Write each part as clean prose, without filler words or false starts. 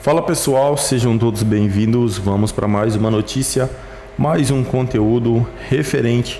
Fala pessoal, sejam todos bem-vindos. Vamos para mais uma notícia, mais um conteúdo referente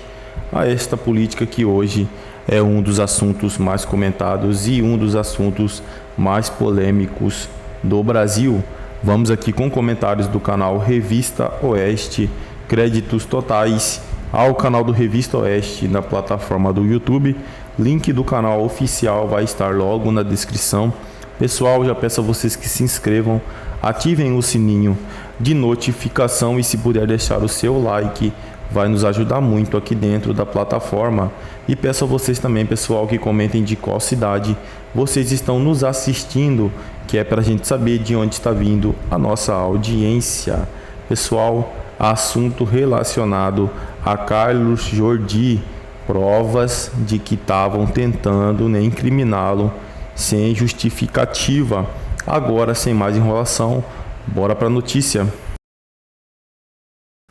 a esta política que hoje é um dos assuntos mais comentados e um dos assuntos mais polêmicos do Brasil. Vamos aqui com comentários do canal Revista Oeste, créditos totais ao canal do Revista Oeste na plataforma do YouTube. Link do canal oficial vai estar logo na descrição. Pessoal, já peço a vocês que se inscrevam, ativem o sininho de notificação e se puder deixar o seu like, vai nos ajudar muito aqui dentro da plataforma. E peço a vocês também, pessoal, que comentem de qual cidade vocês estão nos assistindo, que é para a gente saber de onde está vindo a nossa audiência. Pessoal, assunto relacionado a Carlos Jordi, provas de que estavam tentando incriminá-lo sem justificativa. Agora, sem mais enrolação, bora para a notícia.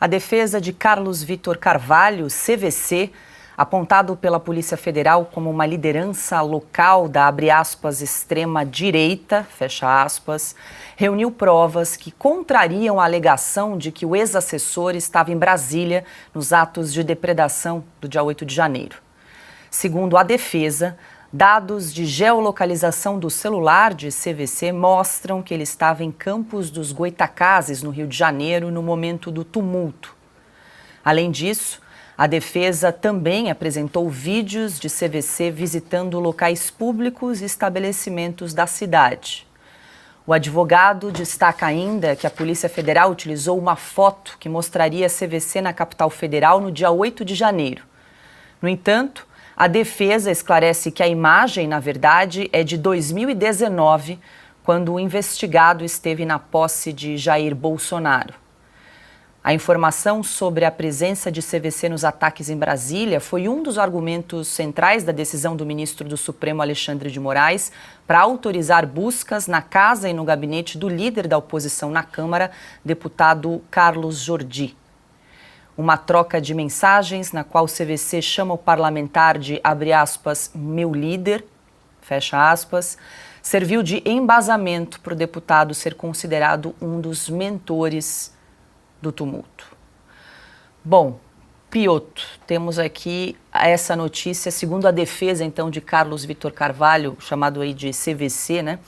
A defesa de Carlos Vitor Carvalho, CVC, apontado pela Polícia Federal como uma liderança local da, abre aspas, extrema-direita, fecha aspas, reuniu provas que contrariam a alegação de que o ex-assessor estava em Brasília nos atos de depredação do dia 8 de janeiro. Segundo a defesa, dados de geolocalização do celular de CVC mostram que ele estava em Campos dos Goytacazes, no Rio de Janeiro, no momento do tumulto. Além disso, a defesa também apresentou vídeos de CVC visitando locais públicos e estabelecimentos da cidade. O advogado destaca ainda que a Polícia Federal utilizou uma foto que mostraria CVC na capital federal no dia 8 de janeiro. No entanto, a defesa esclarece que a imagem, na verdade, é de 2019, quando o investigado esteve na posse de Jair Bolsonaro. A informação sobre a presença de CVC nos ataques em Brasília foi um dos argumentos centrais da decisão do ministro do Supremo, Alexandre de Moraes, para autorizar buscas na casa e no gabinete do líder da oposição na Câmara, deputado Carlos Jordi. Uma troca de mensagens na qual o CVC chama o parlamentar de, abre aspas, meu líder, fecha aspas, serviu de embasamento para o deputado ser considerado um dos mentores do tumulto. Bom, Pioto, temos aqui essa notícia, segundo a defesa, então, de Carlos Vitor Carvalho, chamado aí de CVC, né?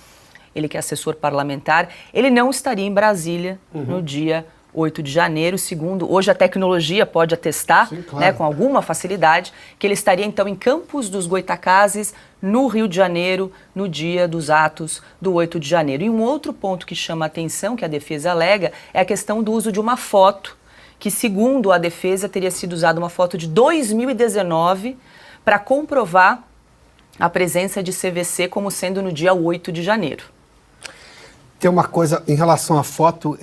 Ele que é assessor parlamentar, ele não estaria em Brasília no dia 8 de janeiro, segundo, hoje a tecnologia pode atestar, sim, claro, né, com alguma facilidade, que ele estaria então em Campos dos Goytacazes, no Rio de Janeiro, no dia dos atos do 8 de janeiro. E um outro ponto que chama a atenção, que a defesa alega, é a questão do uso de uma foto, que segundo a defesa teria sido usada uma foto de 2019 para comprovar a presença de CVC como sendo no dia 8 de janeiro. Tem uma coisa, em relação à foto,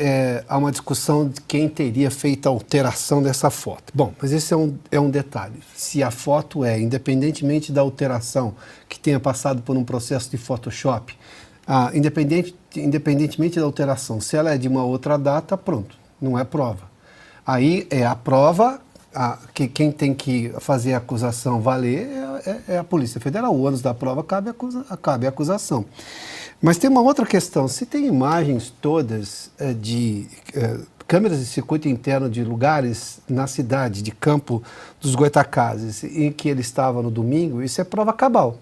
há uma discussão de quem teria feito a alteração dessa foto. Bom, mas esse é um detalhe. Se a foto independentemente da alteração, que tenha passado por um processo de Photoshop, independentemente da alteração, se ela é de uma outra data, pronto, não é prova. Aí é a prova, que quem tem que fazer a acusação valer é a Polícia Federal. O ônus da prova cabe a acusação. Mas tem uma outra questão. Se tem imagens todas de câmeras de circuito interno de lugares na cidade, de Campo dos Goytacazes, em que ele estava no domingo, isso é prova cabal.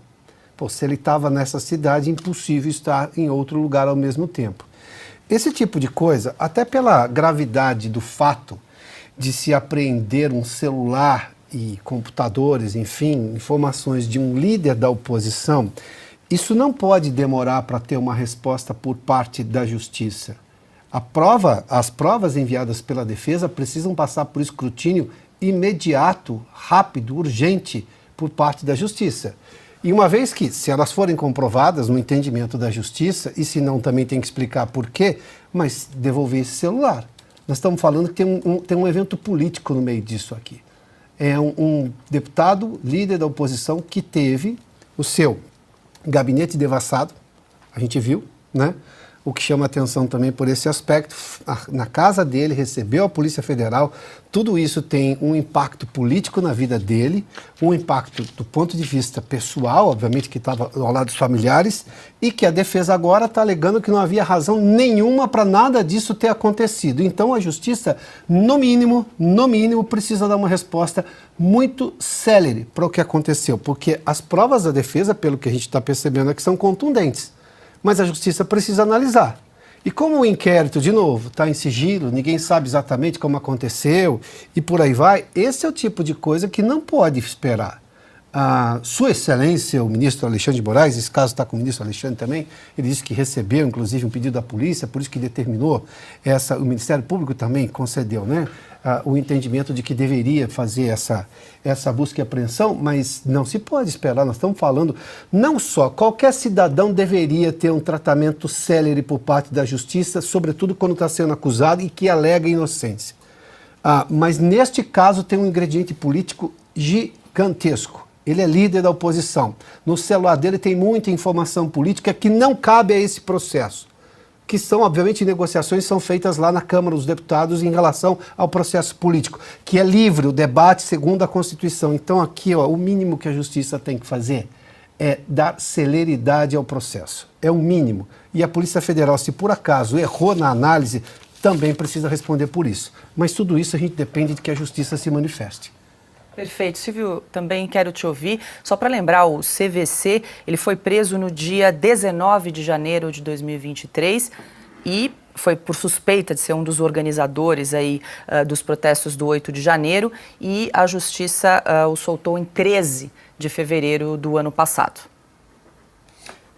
Pô, se ele estava nessa cidade, é impossível estar em outro lugar ao mesmo tempo. Esse tipo de coisa, até pela gravidade do fato de se apreender um celular e computadores, enfim, informações de um líder da oposição, isso não pode demorar para ter uma resposta por parte da Justiça. As provas enviadas pela defesa precisam passar por escrutínio imediato, rápido, urgente, por parte da Justiça. E uma vez que, se elas forem comprovadas no entendimento da Justiça, e se não também tem que explicar por quê, mas devolver esse celular. Nós estamos falando que tem um evento político no meio disso aqui. É um deputado, líder da oposição, que teve o seu gabinete devassado, a gente viu, né? o que chama atenção também por esse aspecto, na casa dele, recebeu a Polícia Federal, tudo isso tem um impacto político na vida dele, um impacto do ponto de vista pessoal, obviamente que estava ao lado dos familiares, e que a defesa agora está alegando que não havia razão nenhuma para nada disso ter acontecido. Então a Justiça, no mínimo, precisa dar uma resposta muito célere para o que aconteceu, porque as provas da defesa, pelo que a gente está percebendo aqui, são contundentes. Mas a Justiça precisa analisar. E como o inquérito, de novo, está em sigilo, ninguém sabe exatamente como aconteceu e por aí vai, esse é o tipo de coisa que não pode esperar. A Sua Excelência, o ministro Alexandre de Moraes, esse caso está com o ministro Alexandre também, ele disse que recebeu, inclusive, um pedido da polícia, por isso que determinou, o Ministério Público também concedeu, né? O entendimento de que deveria fazer essa busca e apreensão, mas não se pode esperar. Nós estamos falando, não só, qualquer cidadão deveria ter um tratamento célere por parte da Justiça, sobretudo quando está sendo acusado e que alega inocência. Mas neste caso tem um ingrediente político gigantesco. Ele é líder da oposição. No celular dele tem muita informação política que não cabe a esse processo, que são, obviamente, negociações são feitas lá na Câmara dos Deputados em relação ao processo político, que é livre o debate segundo a Constituição. Então aqui, o mínimo que a Justiça tem que fazer é dar celeridade ao processo. É o mínimo. E a Polícia Federal, se por acaso errou na análise, também precisa responder por isso. Mas tudo isso a gente depende de que a Justiça se manifeste. Perfeito. Silvio, também quero te ouvir. Só para lembrar, o CVC, ele foi preso no dia 19 de janeiro de 2023 e foi por suspeita de ser um dos organizadores aí, dos protestos do 8 de janeiro, e a Justiça o soltou em 13 de fevereiro do ano passado.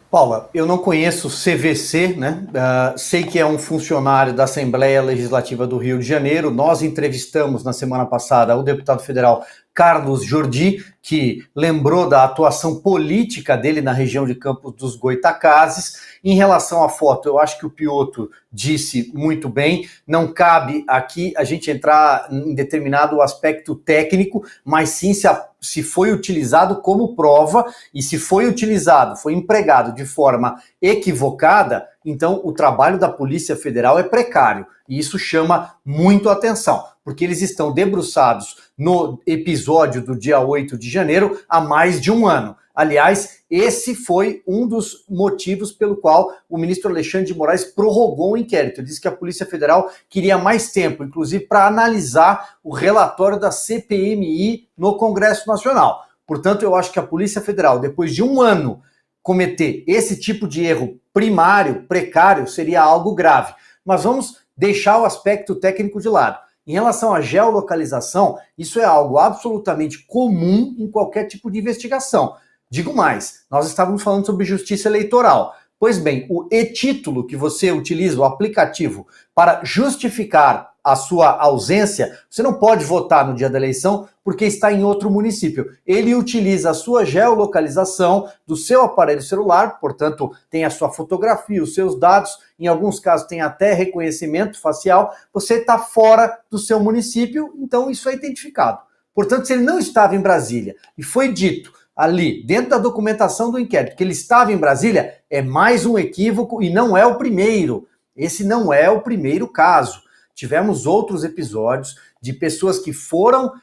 Paula, eu não conheço o CVC, né? Sei que é um funcionário da Assembleia Legislativa do Rio de Janeiro. Nós entrevistamos na semana passada o deputado federal Carlos Jordi, que lembrou da atuação política dele na região de Campos dos Goytacazes. Em relação à foto, eu acho que o Piotr disse muito bem, não cabe aqui a gente entrar em determinado aspecto técnico, mas sim se foi utilizado como prova, e se foi utilizado, foi empregado de forma equivocada, então o trabalho da Polícia Federal é precário, e isso chama muito atenção, porque eles estão debruçados no episódio do dia 8 de janeiro há mais de um ano. Aliás, esse foi um dos motivos pelo qual o ministro Alexandre de Moraes prorrogou o inquérito. Ele disse que a Polícia Federal queria mais tempo, inclusive para analisar o relatório da CPMI no Congresso Nacional. Portanto, eu acho que a Polícia Federal, depois de um ano, cometer esse tipo de erro primário, precário, seria algo grave. Mas vamos deixar o aspecto técnico de lado. Em relação à geolocalização, isso é algo absolutamente comum em qualquer tipo de investigação. Digo mais, nós estávamos falando sobre justiça eleitoral. Pois bem, o e-título que você utiliza, o aplicativo, para justificar a sua ausência, você não pode votar no dia da eleição porque está em outro município. Ele utiliza a sua geolocalização do seu aparelho celular, portanto, tem a sua fotografia, os seus dados, em alguns casos tem até reconhecimento facial, você está fora do seu município, então isso é identificado. Portanto, se ele não estava em Brasília e foi dito ali, dentro da documentação do inquérito, que ele estava em Brasília, é mais um equívoco e não é o primeiro. Esse não é o primeiro caso. Tivemos outros episódios de pessoas que foram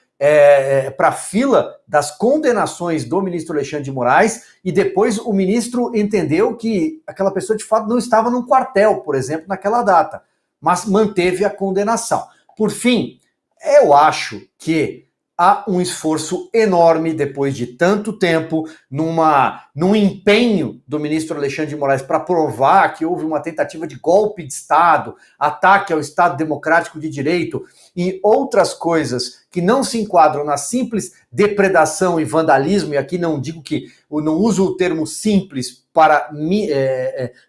para a fila das condenações do ministro Alexandre de Moraes e depois o ministro entendeu que aquela pessoa de fato não estava num quartel, por exemplo, naquela data, mas manteve a condenação. Por fim, eu acho que há um esforço enorme, depois de tanto tempo, num empenho do ministro Alexandre de Moraes para provar que houve uma tentativa de golpe de Estado, ataque ao Estado Democrático de Direito e outras coisas que não se enquadram na simples depredação e vandalismo, e aqui não digo que, eu não uso o termo simples para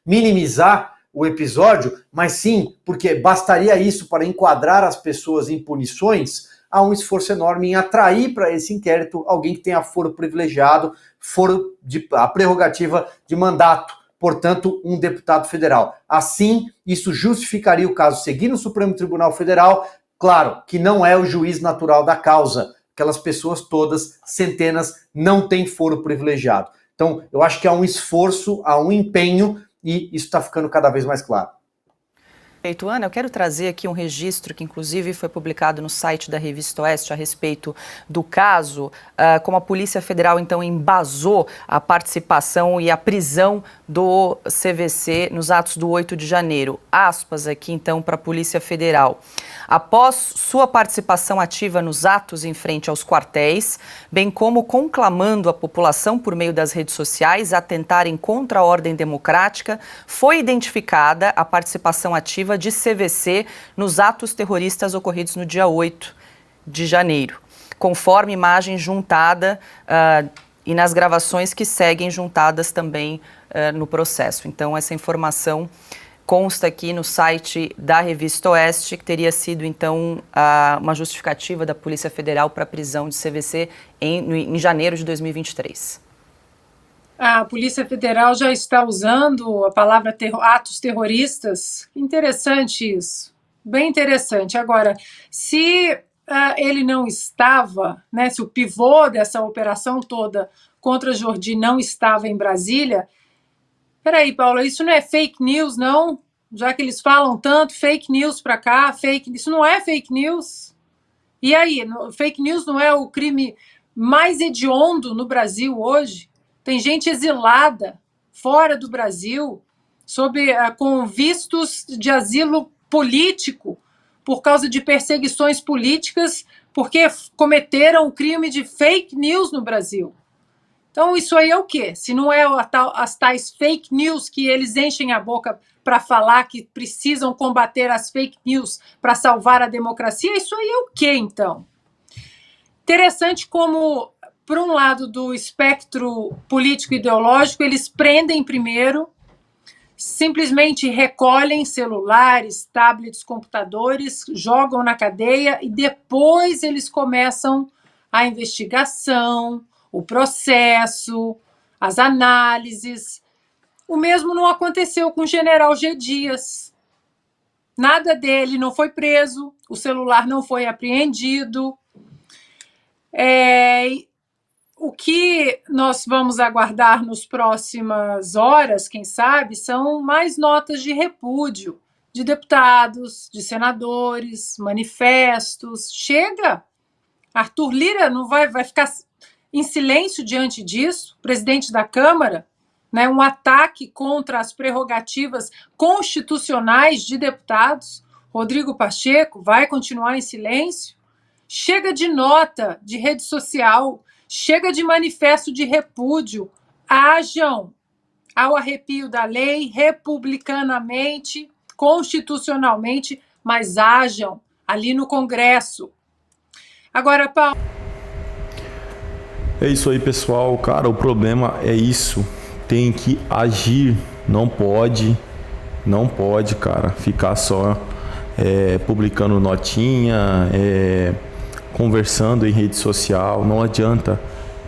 minimizar o episódio, mas sim porque bastaria isso para enquadrar as pessoas em punições. Há um esforço enorme em atrair para esse inquérito alguém que tenha foro privilegiado, a prerrogativa de mandato, portanto, um deputado federal. Assim, isso justificaria o caso seguir no Supremo Tribunal Federal, claro, que não é o juiz natural da causa, aquelas pessoas todas, centenas, não têm foro privilegiado. Então, eu acho que há um esforço, há um empenho e isso está ficando cada vez mais claro. Perfeito, Ana, eu quero trazer aqui um registro que inclusive foi publicado no site da Revista Oeste a respeito do caso, como a Polícia Federal então embasou a participação e a prisão do CVC nos atos do 8 de janeiro. Aspas aqui então para a Polícia Federal. Após sua participação ativa nos atos em frente aos quartéis, bem como conclamando a população por meio das redes sociais a atentarem contra a ordem democrática, foi identificada a participação ativa de CVC nos atos terroristas ocorridos no dia 8 de janeiro, conforme imagem juntada e nas gravações que seguem juntadas também no processo. Então, essa informação consta aqui no site da Revista Oeste, que teria sido, então, uma justificativa da Polícia Federal para a prisão de CVC em janeiro de 2023. A Polícia Federal já está usando a palavra atos terroristas. Interessante isso, bem interessante. Agora, se ele não estava, né, se o pivô dessa operação toda contra Jordi não estava em Brasília, peraí, Paula, isso não é fake news, não? Já que eles falam tanto, fake news para cá, isso não é fake news? E aí, fake news não é o crime mais hediondo no Brasil hoje? Tem gente exilada fora do Brasil com vistos de asilo político por causa de perseguições políticas porque cometeram o crime de fake news no Brasil. Então, isso aí é o quê? Se não é as tais fake news que eles enchem a boca para falar que precisam combater as fake news para salvar a democracia, isso aí é o quê, então? Interessante como, por um lado do espectro político-ideológico, eles prendem primeiro, simplesmente recolhem celulares, tablets, computadores, jogam na cadeia e depois eles começam a investigação, o processo, as análises. O mesmo não aconteceu com o general G. Dias. Nada dele, não foi preso, o celular não foi apreendido. O que nós vamos aguardar nas próximas horas, quem sabe, são mais notas de repúdio de deputados, de senadores, manifestos. Chega! Arthur Lira não vai ficar em silêncio diante disso, presidente da Câmara, né, um ataque contra as prerrogativas constitucionais de deputados. Rodrigo Pacheco vai continuar em silêncio? Chega de nota de rede social, chega de manifesto de repúdio. Ajam ao arrepio da lei, republicanamente, constitucionalmente, mas ajam ali no Congresso. Agora, Paulo... É isso aí, pessoal. Cara, o problema é isso. Tem que agir. Não pode, cara, ficar só publicando notinha, conversando em rede social. Não adianta.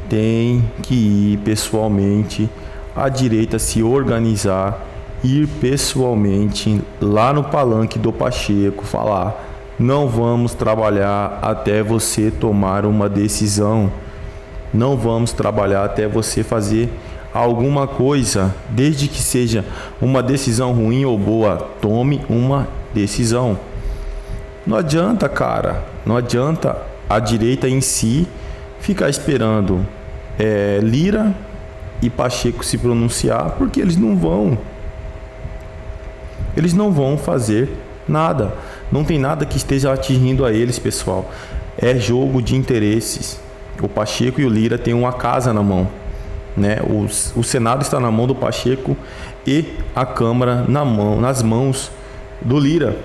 Tem que ir pessoalmente. A direita se organizar, ir pessoalmente lá no palanque do Pacheco, falar: não vamos trabalhar até você tomar uma decisão. Não vamos trabalhar até você fazer alguma coisa, desde que seja uma decisão ruim ou boa, tome uma decisão. Não adianta, cara, não adianta a direita em si ficar esperando Lira e Pacheco se pronunciar, porque eles não vão fazer nada. Não tem nada que esteja atingindo a eles, pessoal. É jogo de interesses. O Pacheco e o Lira têm uma casa na mão, né? O Senado está na mão do Pacheco e a Câmara nas mãos do Lira.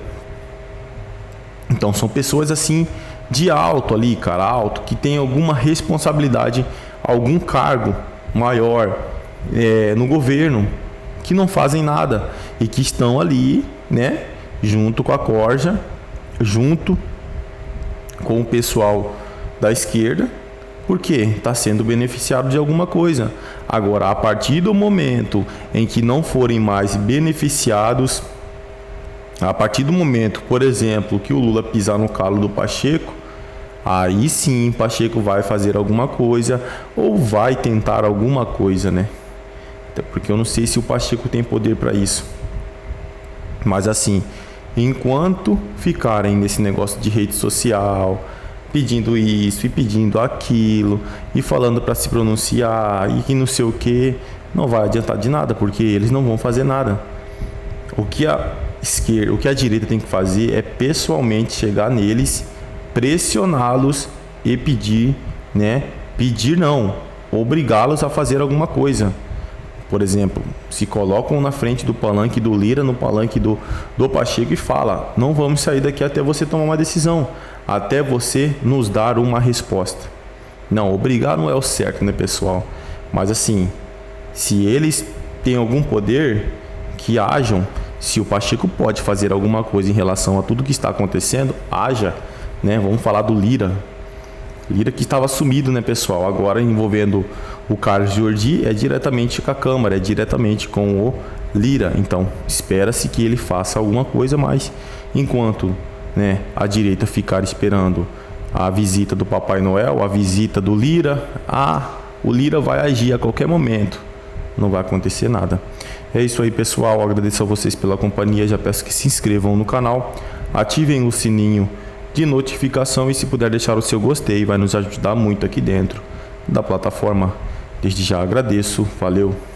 Então são pessoas assim de alto ali, cara, alto, que tem alguma responsabilidade, algum cargo maior no governo, que não fazem nada e que estão ali, né, junto com a corja, junto com o pessoal da esquerda, porque está sendo beneficiado de alguma coisa. Agora, a partir do momento em que não forem mais beneficiados, a partir do momento, por exemplo, que o Lula pisar no calo do Pacheco, aí sim Pacheco vai fazer alguma coisa ou vai tentar alguma coisa, né? até porque eu não sei se o Pacheco tem poder para isso. Mas assim, enquanto ficarem nesse negócio de rede social, pedindo isso e pedindo aquilo, e falando para se pronunciar e que não sei o que, não vai adiantar de nada, porque eles não vão fazer nada. O que a esquerda, o que a direita tem que fazer é pessoalmente chegar neles, pressioná-los e pedir, né? Pedir não, obrigá-los a fazer alguma coisa. Por exemplo, se colocam na frente do palanque do Lira, no palanque do Pacheco e fala: não vamos sair daqui até você tomar uma decisão, até você nos dar uma resposta. Não, obrigar não é o certo, né, pessoal? Mas assim, se eles têm algum poder, que hajam. Se o Pacheco pode fazer alguma coisa em relação a tudo que está acontecendo, haja, né? Vamos falar do Lira. Lira que estava sumido, né, pessoal? Agora envolvendo o Carlos Jordi é diretamente com a Câmara, é diretamente com o Lira. Então, espera-se que ele faça alguma coisa, mas enquanto, né, a direita ficar esperando a visita do Papai Noel, a visita do Lira, o Lira vai agir a qualquer momento. Não vai acontecer nada. É isso aí, pessoal. Agradeço a vocês pela companhia. Já peço que se inscrevam no canal, ativem o sininho de notificação e se puder deixar o seu gostei, vai nos ajudar muito aqui dentro da plataforma. Desde já agradeço. Valeu!